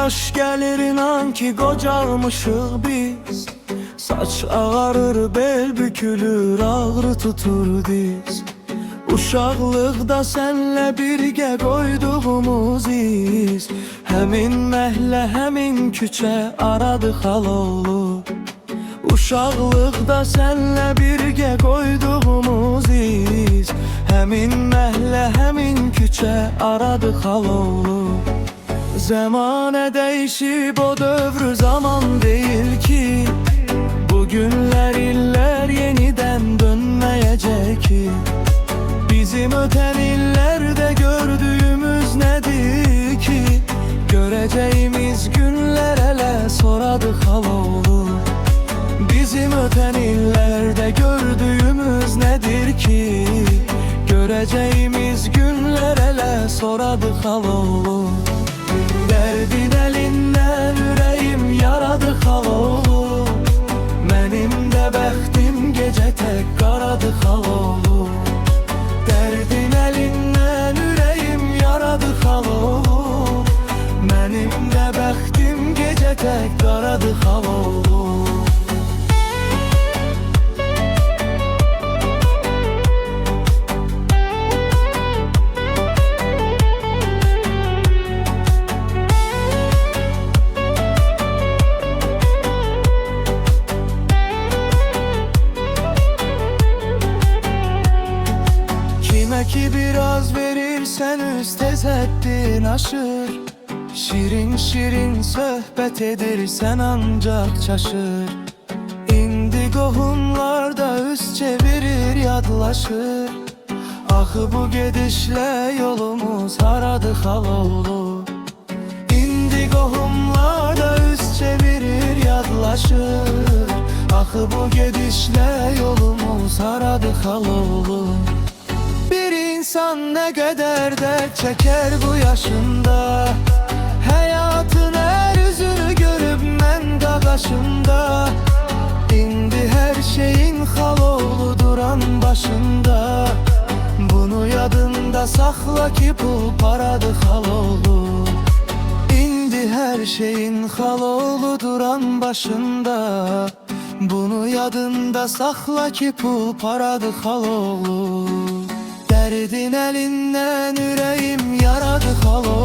yaş gelir inan ki qocalmışıq biz. Saç ağarır, bel bükülür, ağrı tutur diz. Uşaqlıqda sənlə birgə qoyduğumuz iz. Həmin məhlə, həmin küçə aradı xal olub. Uşaqlıqda sənlə birgə qoyduğumuz iz. Həmin məhlə, həmin küçə aradı xal olub. Zəmanə dəyişib, o dövrü zaman deyil ki. Bugünlər, illər yenidən dönməyəcək ki. Bizim ötən illərdə gördüyümüz nədir ki? Görəcəyimiz günlər hələ soradı xal olub. Bizim ötən illərdə gördüyümüz nədir ki? Görəcəyimiz günlər hələ soradı xal olub. Dərdin əlindən ürəyim yaradı xal olub. Mənim də bəxtim gecə tək qaradı xal olub. Dərdin əlindən ürəyim yaradı xal olub. Mənim də bəxtim gecə tək qaradı xal olub. Kimə ki biraz verirsən üst tez həddin aşır. Şirin şirin söhbət edirsən ancaq çaşır. İndi qohumlarda üz çevirir, yadlaşır. Axı bu gedişlə yolumuz haradı xal olub. İndi qohumlarda üz çevirir, yadlaşır. Axı bu gedişlə yolumuz haradı xal olub. Bir insan nə qədər dərd çəkər bu yaşında. Həyatın hər üzünü görüb mən qaqaşında. İndi hər şeyin xal oldu duran başında. Bunu yadında saxla ki pul paradı xal oldu. İndi hər şeyin xal oldu duran başında. Bunu yadında saxla ki pul paradı xal oldu. Dərdin əlindən ürəyim yaradı xal olub.